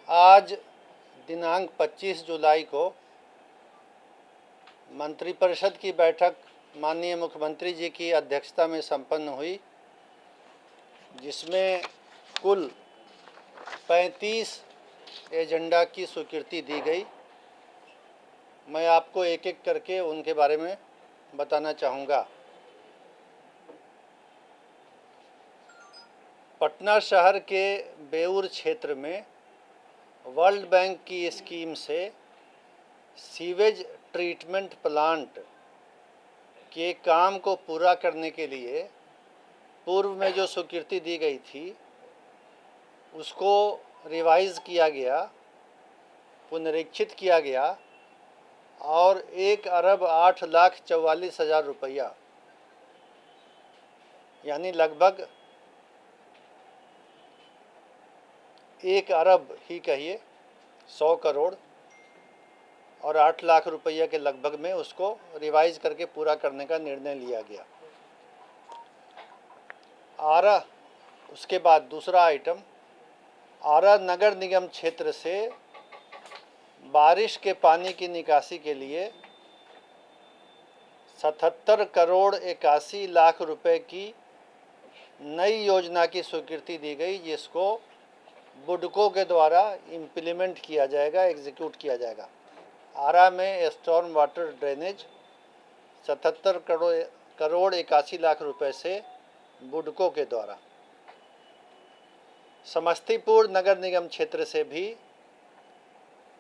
आज दिनांक 25 जुलाई को मंत्रिपरिषद की बैठक माननीय मुख्यमंत्री जी की अध्यक्षता में संपन्न हुई, जिसमें कुल 35 एजेंडा की स्वीकृति दी गई। मैं आपको एक एक करके उनके बारे में बताना चाहूँगा। पटना शहर के बेउर क्षेत्र में वर्ल्ड बैंक की स्कीम से सीवेज ट्रीटमेंट प्लांट के काम को पूरा करने के लिए पूर्व में जो स्वीकृति दी गई थी उसको रिवाइज़ किया गया, पुनरीक्षित किया गया और 1,08,44,000 रुपया यानी लगभग 1 अरब ही कहिए 100 करोड़ और 8 लाख रुपया के लगभग में उसको रिवाइज करके पूरा करने का निर्णय लिया गया। उसके बाद दूसरा आइटम, आरा नगर निगम क्षेत्र से बारिश के पानी की निकासी के लिए 77 करोड़ 81 लाख रुपए की नई योजना की स्वीकृति दी गई, जिसको बुडको के द्वारा इम्प्लीमेंट किया जाएगा, एग्जीक्यूट किया जाएगा। आरा में storm water drainage 77 crore 81 lakh रुपए से बुडको के द्वारा। समस्तीपुर नगर निगम क्षेत्र से भी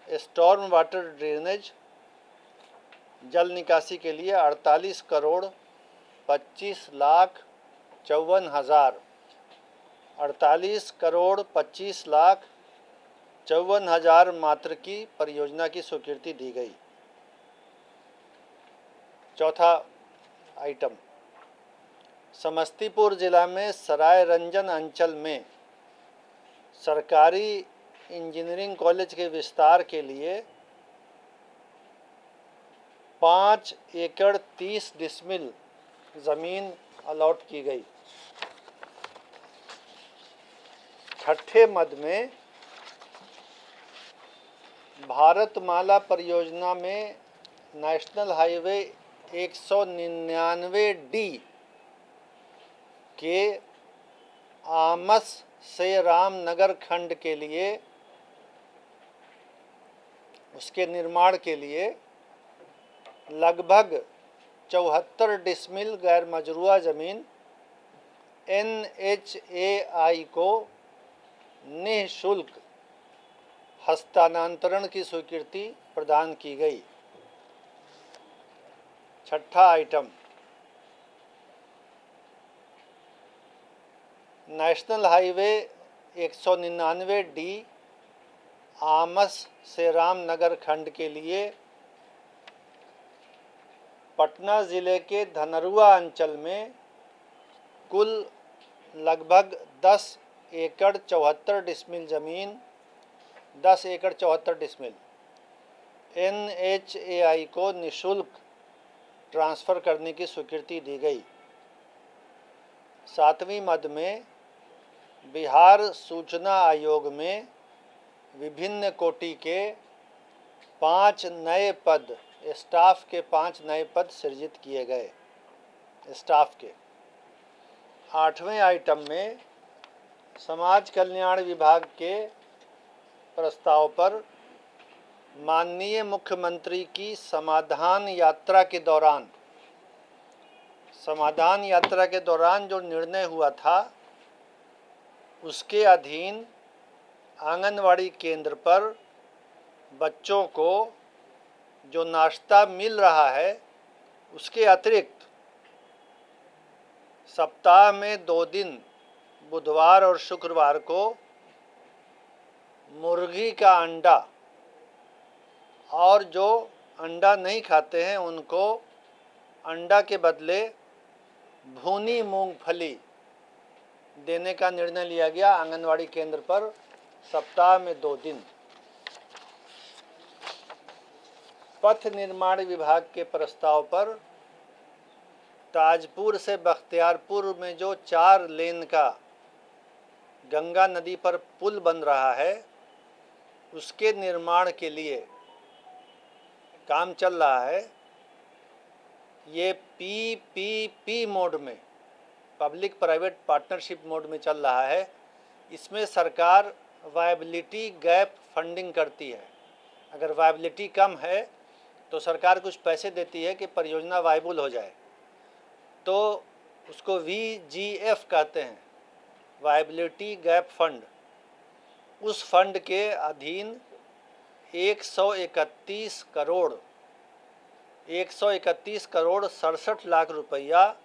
स्टॉर्म वाटर ड्रेनेज जल निकासी के लिए 48 करोड़ 25 लाख 54 हज़ार 48 करोड़ 25 लाख 54 हज़ार मात्र की परियोजना की स्वीकृति दी गई। चौथा आइटम, समस्तीपुर जिला में सराय रंजन अंचल में सरकारी इंजीनियरिंग कॉलेज के विस्तार के लिए 5 एकड़ 30 डिसमिल ज़मीन अलॉट की गई। छठे मद में भारतमाला परियोजना में नेशनल हाईवे 199D के आमस से रामनगर खंड के लिए उसके निर्माण के लिए लगभग 74 डिसमिल गैर मजरूआ ज़मीन NHAI को निःशुल्क हस्तांतरण की स्वीकृति प्रदान की गई। छठा item, national highway 199D Amas से रामनगर खंड के लिए पटना ज़िले के धनरुआ अंचल में कुल लगभग 10 एकड़ 74 डिसमिल ज़मीन 10 एकड़ 74 डिसमिल NHAI को निःशुल्क ट्रांसफ़र करने की स्वीकृति दी गई। सातवीं मद में बिहार सूचना आयोग में विभिन्न कोटि के 5 नए पद, स्टाफ के 5 नए पद सृजित किए गए स्टाफ के। आठवें आइटम में समाज कल्याण विभाग के प्रस्ताव पर माननीय मुख्यमंत्री की समाधान यात्रा के दौरान जो निर्णय हुआ था उसके अधीन आंगनवाड़ी केंद्र पर बच्चों को जो नाश्ता मिल रहा है उसके अतिरिक्त सप्ताह में 2 दिन बुधवार और शुक्रवार को मुर्गी का अंडा और जो अंडा नहीं खाते हैं उनको अंडा के बदले भुनी मूंगफली देने का निर्णय लिया गया आंगनवाड़ी केंद्र पर सप्ताह में 2 दिन। पथ निर्माण विभाग के प्रस्ताव पर ताजपुर से बख्तियारपुर में जो 4 लेन का गंगा नदी पर पुल बन रहा है उसके निर्माण के लिए काम चल रहा है। ये PPP मोड में, पब्लिक प्राइवेट पार्टनरशिप मोड में चल रहा है। इसमें सरकार वायबिलिटी गैप फंडिंग करती है। अगर वायबिलिटी कम है तो सरकार कुछ पैसे देती है कि परियोजना वायबल हो जाए, तो उसको VGF कहते हैं, वायबिलिटी गैप फंड। उस फंड के अधीन 131 करोड़ 67 लाख रुपया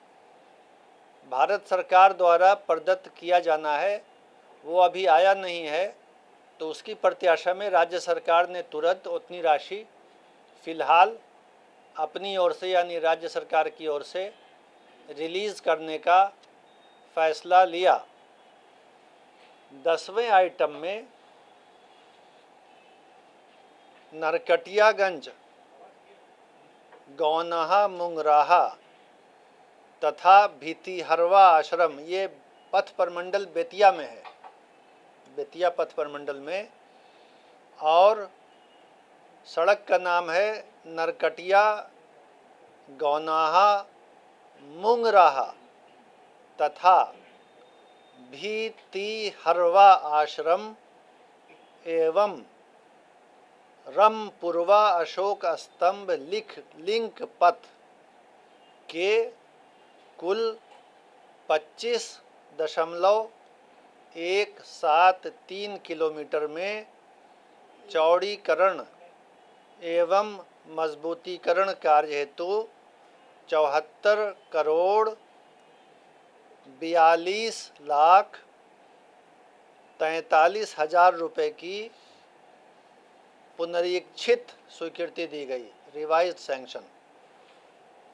भारत सरकार द्वारा प्रदत्त किया जाना है। वो अभी आया नहीं है, तो उसकी प्रत्याशा में राज्य सरकार ने तुरंत उतनी राशि फ़िलहाल अपनी ओर से, यानी राज्य सरकार की ओर से रिलीज़ करने का फैसला लिया। 10वें आइटम में नरकटियागंज, गौनाहा मुंगराहा तथा भितिहरवा आश्रम, ये पथ प्रमंडल बेतिया में है, बेतिया पथ प्रमंडल में, और सड़क का नाम है नरकटिया गौनाहा मुंगराहा तथा भितिहरवा आश्रम एवं रमपुरवा अशोक स्तंभ लिंक पथ के कुल 25.173 किलोमीटर में चौड़ीकरण एवं मजबूतीकरण कार्य हेतु 74 करोड़ 42,43,000 रुपये की पुनरीक्षित स्वीकृति दी गई, रिवाइज्ड सैंक्शन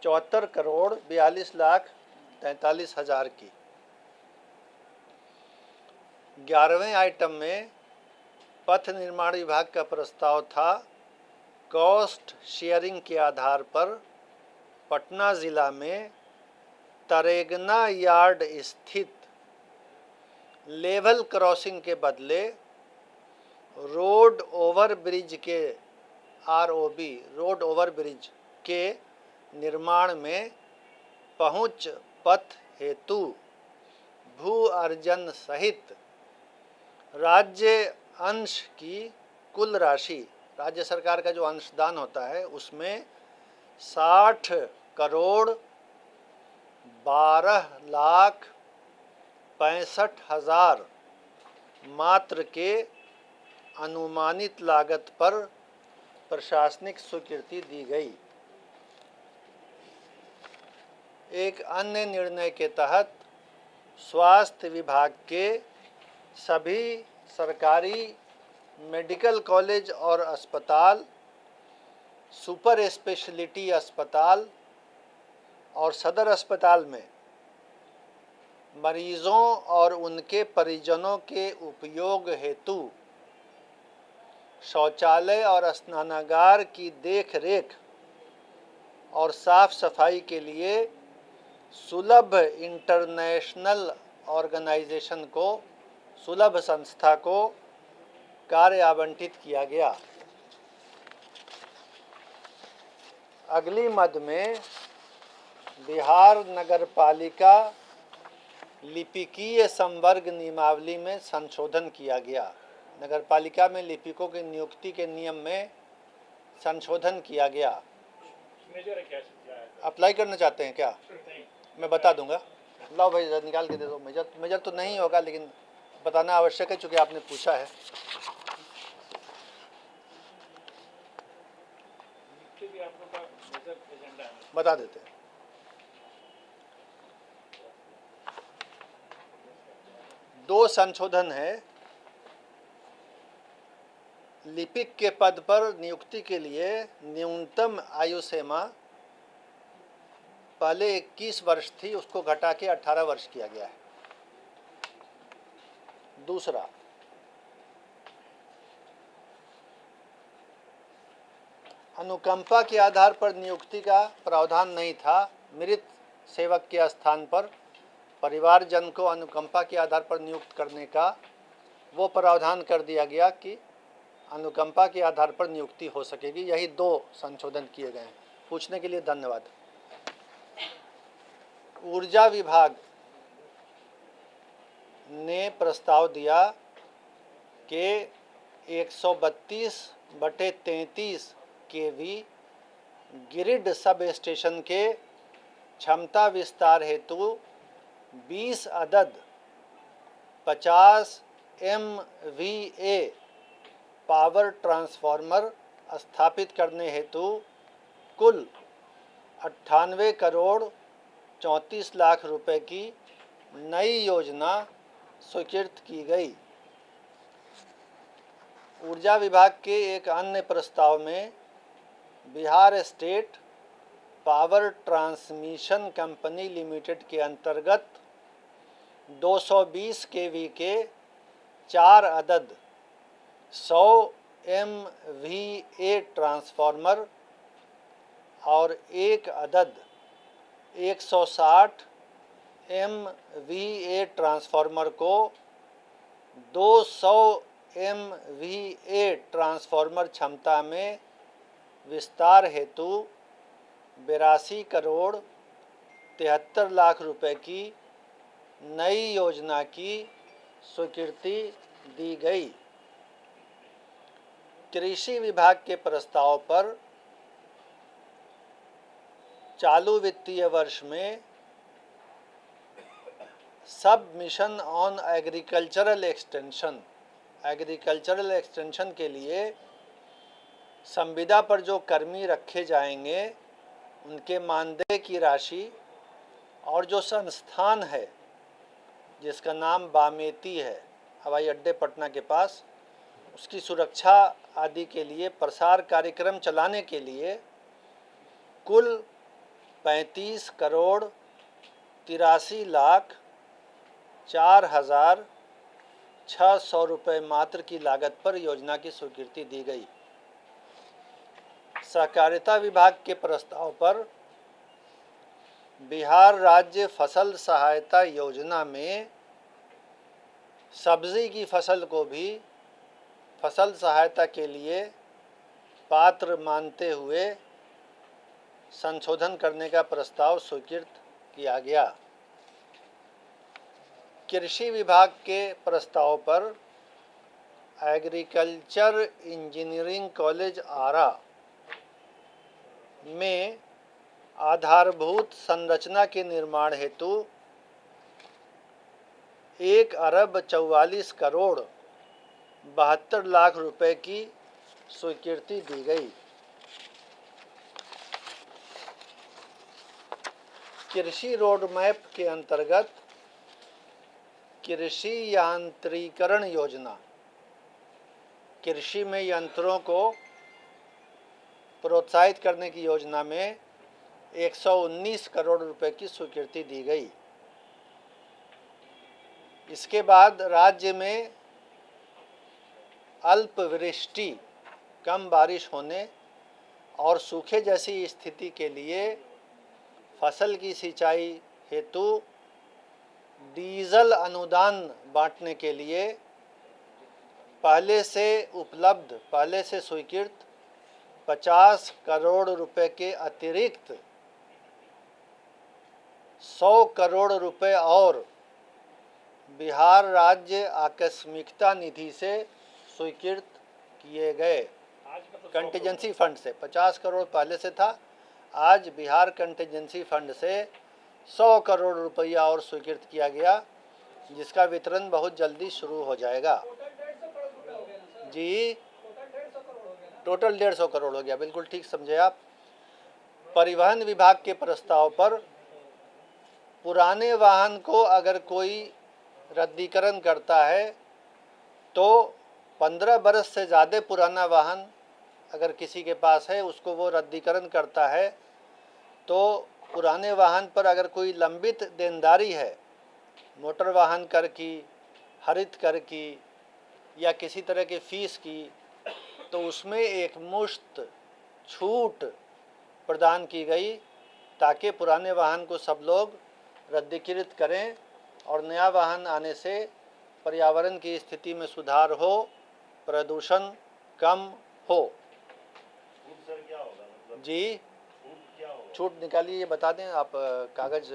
74 करोड़ 42,43,000 की। 11वें आइटम में पथ निर्माण विभाग का प्रस्ताव था कॉस्ट शेयरिंग के आधार पर पटना ज़िला में तरेगना यार्ड स्थित लेवल क्रॉसिंग के बदले रोड ओवर ब्रिज के ROB रोड ओवर ब्रिज के निर्माण में पहुंच पथ हेतु भू अर्जन सहित राज्य अंश की कुल राशि, राज्य सरकार का जो अंशदान होता है उसमें 60 करोड़ 12,65,000 मात्र के अनुमानित लागत पर प्रशासनिक स्वीकृति दी गई। एक अन्य निर्णय के तहत स्वास्थ्य विभाग के सभी सरकारी मेडिकल कॉलेज और अस्पताल, सुपर स्पेशलिटी अस्पताल और सदर अस्पताल में मरीजों और उनके परिजनों के उपयोग हेतु शौचालय और स्नानागार की देखरेख और साफ सफाई के लिए सुलभ इंटरनेशनल ऑर्गेनाइजेशन को, सुलभ संस्था को कार्य आवंटित किया गया। अगली मद में बिहार नगरपालिका लिपिकीय संवर्ग नियमावली में संशोधन किया गया। नगरपालिका में लिपिकों की नियुक्ति के नियम में संशोधन किया गया। अप्लाई करना चाहते हैं क्या? मैं बता दूंगा। लाओ भाई निकाल के दे दो। मेजर तो नहीं होगा, लेकिन बताना आवश्यक है चूँकि आपने पूछा है। बता देते हैं। दो संशोधन है। लिपिक के पद पर नियुक्ति के लिए न्यूनतम आयु सीमा पहले 21 वर्ष थी, उसको घटा के 18 वर्ष किया गया है। दूसरा, अनुकंपा के आधार पर नियुक्ति का प्रावधान नहीं था। मृत सेवक के स्थान पर परिवारजन को अनुकंपा के आधार पर नियुक्त करने का वो प्रावधान कर दिया गया कि अनुकंपा के आधार पर नियुक्ति हो सकेगी। यही 2 संशोधन किए गए हैं। पूछने के लिए धन्यवाद। ऊर्जा विभाग ने प्रस्ताव दिया कि 132/33 केवी ग्रिड सब स्टेशन के क्षमता विस्तार हेतु 20 अदद 50 MVA पावर ट्रांसफार्मर स्थापित करने हेतु कुल 98 करोड़ 34 लाख रुपए की नई योजना स्वीकृत की गई। ऊर्जा विभाग के एक अन्य प्रस्ताव में Bihar state power transmission company limited के अंतर्गत 220 केवी के 4 अदद 100 MVA ट्रांसफार्मर और 1 अदद 160 MVA ट्रांसफार्मर को 200 MVA ट्रांसफार्मर क्षमता में विस्तार हेतु 82 करोड़ 73 लाख रुपए की नई योजना की स्वीकृति दी गई। कृषि विभाग के प्रस्ताव पर चालू वित्तीय वर्ष में सब मिशन ऑन एग्रीकल्चरल एक्सटेंशन के लिए संविदा पर जो कर्मी रखे जाएंगे उनके मानदेय की राशि और जो संस्थान है जिसका नाम बामेती है हवाई अड्डे पटना के पास, उसकी सुरक्षा आदि के लिए प्रसार कार्यक्रम चलाने के लिए कुल 35 करोड़ 83 लाख 4,600 रुपये मात्र की लागत पर योजना की स्वीकृति दी गई। सहकारिता विभाग के प्रस्ताव पर बिहार राज्य फसल सहायता योजना में सब्जी की फसल को भी फसल सहायता के लिए पात्र मानते हुए संशोधन करने का प्रस्ताव स्वीकृत किया गया। कृषि विभाग के प्रस्ताव पर एग्रीकल्चर इंजीनियरिंग कॉलेज आरा में आधारभूत संरचना के निर्माण हेतु 1 अरब 44 करोड़ 72 लाख रुपए की स्वीकृति दी गई। कृषि रोड मैप के अंतर्गत कृषि यांत्रिकरण योजना, कृषि में यंत्रों को प्रोत्साहित करने की योजना में 119 करोड़ रुपए की स्वीकृति दी गई। इसके बाद राज्य में अल्पवृष्टि, कम बारिश होने और सूखे जैसी स्थिति के लिए फसल की सिंचाई हेतु डीजल अनुदान बांटने के लिए पहले से स्वीकृत 50 करोड़ रुपए के अतिरिक्त 100 करोड़ रुपए और बिहार राज्य आकस्मिकता निधि से स्वीकृत किए गए। कंटीजेंसी फंड से 50 करोड़ पहले से था, आज बिहार कंटीजेंसी फंड से 100 करोड़ रुपया और स्वीकृत किया गया, जिसका वितरण बहुत जल्दी शुरू हो जाएगा। जी, टोटल 150 करोड़ हो गया, बिल्कुल ठीक समझे आप। परिवहन विभाग के प्रस्ताव पर पुराने वाहन को अगर कोई रद्दीकरण करता है तो 15 बरस से ज़्यादा पुराना वाहन अगर किसी के पास है, उसको वो रद्दीकरण करता है तो पुराने वाहन पर अगर कोई लंबित देनदारी है, मोटर वाहन कर की, हरित कर की या किसी तरह के फीस की, तो उसमें एक मुश्त छूट प्रदान की गई ताकि पुराने वाहन को सब लोग रद्दीकृत करें और नया वाहन आने से पर्यावरण की स्थिति में सुधार हो, प्रदूषण कम हो। सर क्या होगा मतलब जी क्या होगा? छूट निकालिए, ये बता दें आप कागज़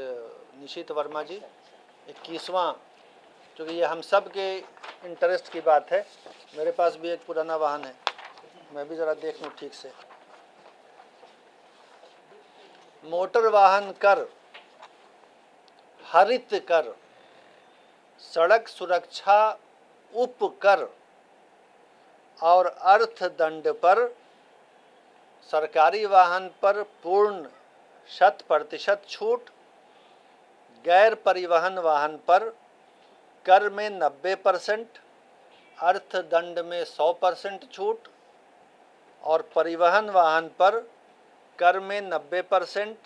निशित वर्मा जी। 21वां, क्योंकि ये हम सब के इंटरेस्ट की बात है। मेरे पास भी एक पुराना वाहन है, मैं भी ज़रा देख लूँ ठीक से। मोटर वाहन कर, हरित कर, सड़क सुरक्षा उपकर और अर्थदंड पर सरकारी वाहन पर पूर्ण 100% छूट, गैर परिवहन वाहन पर कर में 90%, अर्थदंड में 100% छूट और परिवहन वाहन पर कर में 90%,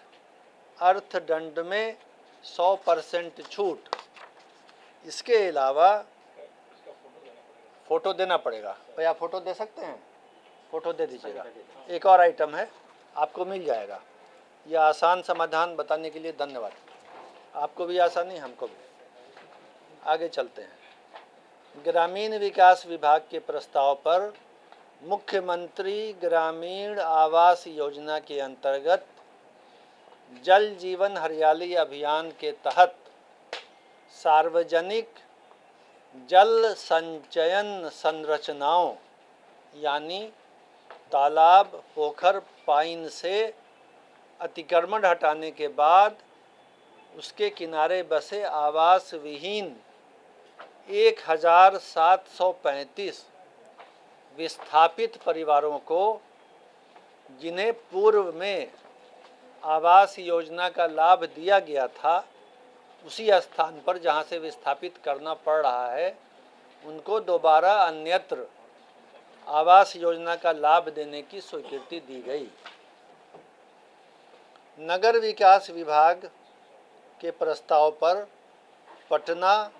अर्थदंड में 100% छूट। इसके अलावा फ़ोटो देना पड़ेगा। भैया फ़ोटो दे सकते हैं? फ़ोटो दे दीजिएगा। एक और आइटम है, आपको मिल जाएगा। यह आसान समाधान बताने के लिए धन्यवाद। आपको भी आसानी, हमको भी। आगे चलते हैं। ग्रामीण विकास विभाग के प्रस्ताव पर मुख्यमंत्री ग्रामीण आवास योजना के अंतर्गत जल जीवन हरियाली अभियान के तहत सार्वजनिक जल संचयन संरचनाओं यानी तालाब, पोखर, पाइन से अतिक्रमण हटाने के बाद उसके किनारे बसे आवास विहीन 1735 विस्थापित परिवारों को, जिन्हें पूर्व में आवास योजना का लाभ दिया गया था, उसी स्थान पर जहां से विस्थापित करना पड़ रहा है, उनको दोबारा अन्यत्र आवास योजना का लाभ देने की स्वीकृति दी गई। नगर विकास विभाग के प्रस्ताव पर पटना,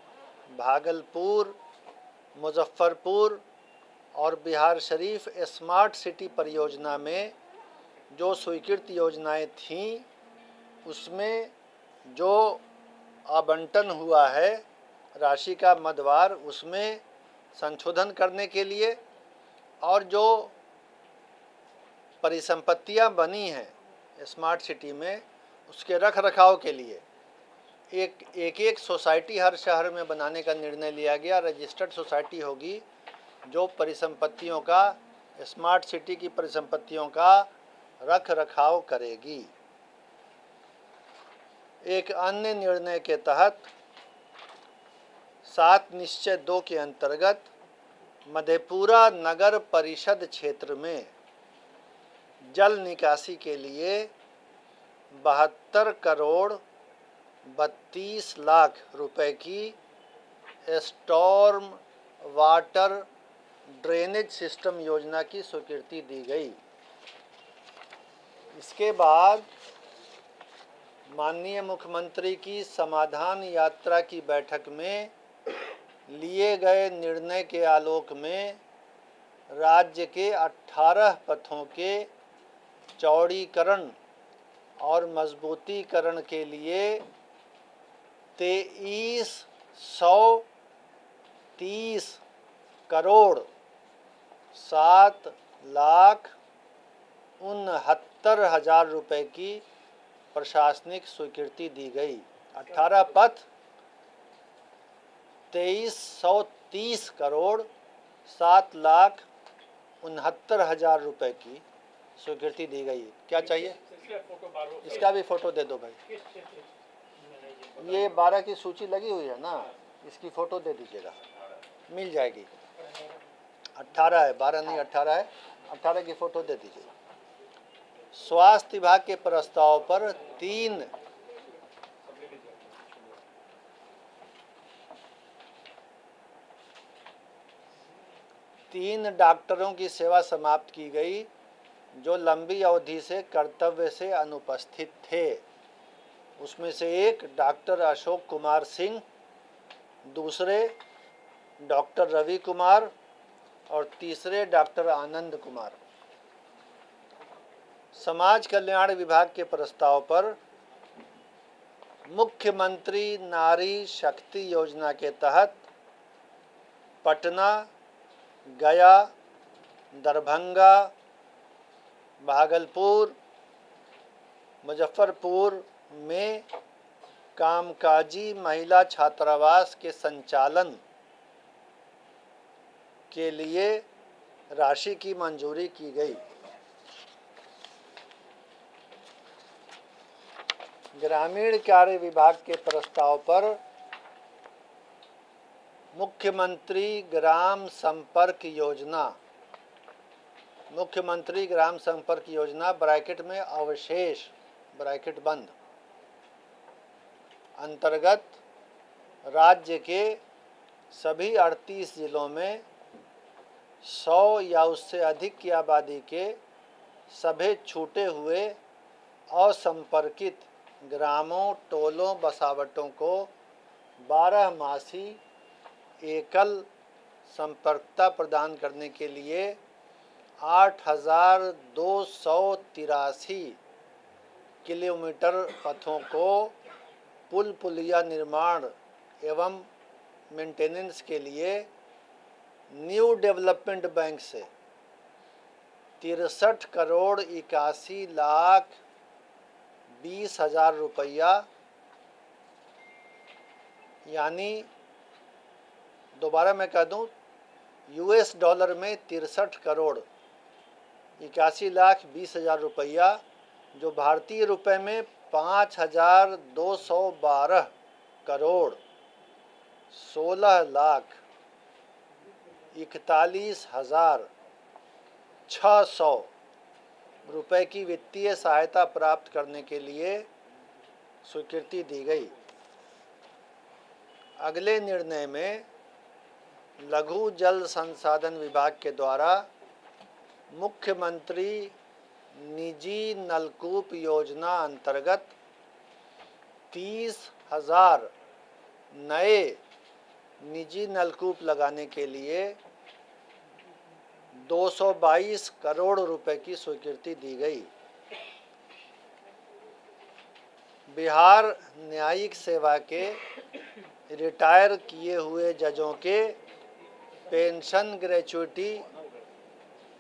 भागलपुर, मुजफ्फरपुर और बिहार शरीफ स्मार्ट सिटी परियोजना में जो स्वीकृत योजनाएं थीं, उसमें जो आवंटन हुआ है राशि का मदवार, उसमें संशोधन करने के लिए और जो परिसंपत्तियां बनी हैं स्मार्ट सिटी में, उसके रख रखाव के लिए एक सोसाइटी हर शहर में बनाने का निर्णय लिया गया। रजिस्टर्ड सोसाइटी होगी जो परिसंपत्तियों का, स्मार्ट सिटी की परिसंपत्तियों का रख रखाव करेगी। एक अन्य निर्णय के तहत 7 निश्चय 2 के अंतर्गत मधेपुरा नगर परिषद क्षेत्र में जल निकासी के लिए 72 करोड़ 32 लाख रुपए की स्टॉर्म वाटर ड्रेनेज सिस्टम योजना की स्वीकृति दी गई। इसके बाद माननीय मुख्यमंत्री की समाधान यात्रा की बैठक में लिए गए निर्णय के आलोक में राज्य के 18 पथों के चौड़ीकरण और मजबूतीकरण के लिए 2330 करोड़ 7,69,000 रुपए की प्रशासनिक स्वीकृति दी गई। 18 पथ 2330 करोड़ 7,69,000 रुपए की स्वीकृति दी गई। क्या चाहिए? इसका भी फोटो दे दो भाई। ये 12 की सूची लगी हुई है ना, इसकी फ़ोटो दे दीजिएगा, मिल जाएगी। 18 है, 12 नहीं 18 है। 18 की फ़ोटो दे दीजिएगा। स्वास्थ्य विभाग के प्रस्ताव पर 3 डॉक्टरों की सेवा समाप्त की गई जो लंबी अवधि से कर्तव्य से अनुपस्थित थे। उसमें से एक डॉक्टर अशोक कुमार सिंह, दूसरे डॉक्टर रवि कुमार और तीसरे डॉक्टर आनंद कुमार। समाज कल्याण विभाग के प्रस्ताव पर मुख्यमंत्री नारी शक्ति योजना के तहत पटना, गया, दरभंगा, भागलपुर, मुजफ्फरपुर में कामकाजी महिला छात्रावास के संचालन के लिए राशि की मंजूरी की गई। ग्रामीण कार्य विभाग के प्रस्ताव पर मुख्यमंत्री ग्राम संपर्क योजना ब्रैकेट में अवशेष ब्रैकेट बंद अंतर्गत राज्य के सभी 38 जिलों में 100 या उससे अधिक की आबादी के सभी छूटे हुए असंपर्कित ग्रामों, टोलों, बसावटों को 12 मासी एकल संपर्कता प्रदान करने के लिए 8,283 किलोमीटर पथों को पुल पुलिया निर्माण एवं मेंटेनेंस के लिए न्यू डेवलपमेंट बैंक से 63 करोड़ 81 लाख 20 हजार रुपया, यानी दोबारा मैं कह दूं, US डॉलर में 63 करोड़ 81 लाख 20 हजार रुपया, जो भारतीय रुपए में 5,212 करोड़ 16 लाख 41,600 रुपए की वित्तीय सहायता प्राप्त करने के लिए स्वीकृति दी गई। अगले निर्णय में लघु जल संसाधन विभाग के द्वारा मुख्यमंत्री निजी नलकूप योजना अंतर्गत 30,000 नए निजी नलकूप लगाने के लिए 222 करोड़ रुपए की स्वीकृति दी गई। बिहार न्यायिक सेवा के रिटायर किए हुए जजों के पेंशन ग्रेच्युटी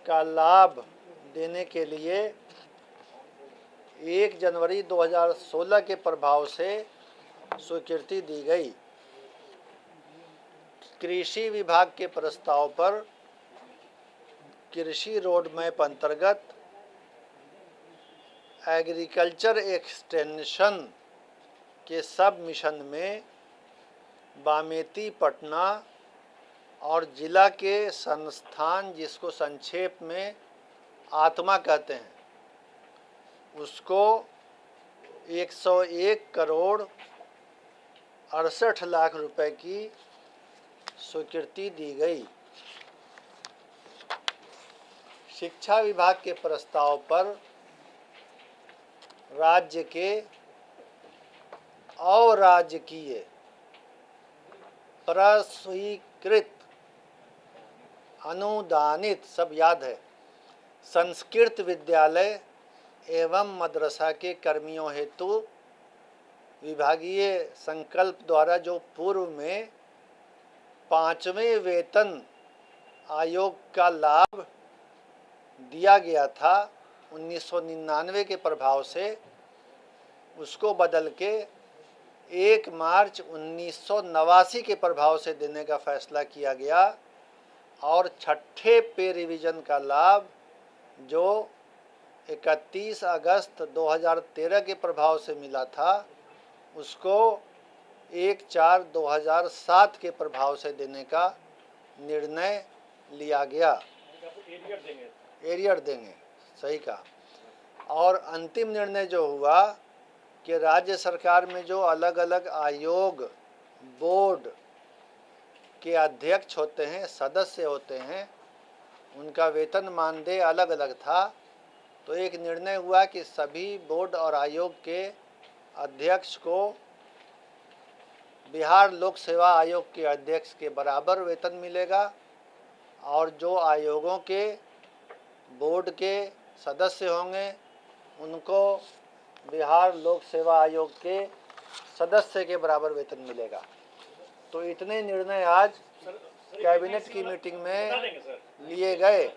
का लाभ देने के लिए 1 जनवरी 2016 के प्रभाव से स्वीकृति दी गई। कृषि विभाग के प्रस्ताव पर कृषि रोड मैप अंतर्गत एग्रीकल्चर एक्सटेंशन के सब मिशन में बामेती, पटना और जिला के संस्थान, जिसको संक्षेप में आत्मा कहते हैं, उसको 101 करोड़ 68 लाख रुपए की स्वीकृति दी गई। शिक्षा विभाग के प्रस्ताव पर राज्य के अराजकीय प्रस्वीकृत अनुदानित, सब याद है, संस्कृत विद्यालय एवं मदरसा के कर्मियों हेतु विभागीय संकल्प द्वारा जो पूर्व में 5वें वेतन आयोग का लाभ दिया गया था 1999 के प्रभाव से, उसको बदल के 1 मार्च 1989 के प्रभाव से देने का फैसला किया गया और छठे पे रिवीजन का लाभ जो 31 अगस्त 2013 के प्रभाव से मिला था, उसको 1/4/2007 के प्रभाव से देने का निर्णय लिया गया। एरियर देंगे, सही कहा। और अंतिम निर्णय जो हुआ कि राज्य सरकार में जो अलग अलग आयोग, बोर्ड के अध्यक्ष होते हैं, सदस्य होते हैं, उनका वेतन मानदेय अलग अलग था। तो एक निर्णय हुआ कि सभी बोर्ड और आयोग के अध्यक्ष को बिहार लोक सेवा आयोग के अध्यक्ष के बराबर वेतन मिलेगा और जो आयोगों के, बोर्ड के सदस्य होंगे उनको बिहार लोक सेवा आयोग के सदस्य के बराबर वेतन मिलेगा। तो इतने निर्णय आज कैबिनेट की मीटिंग में लिए गए।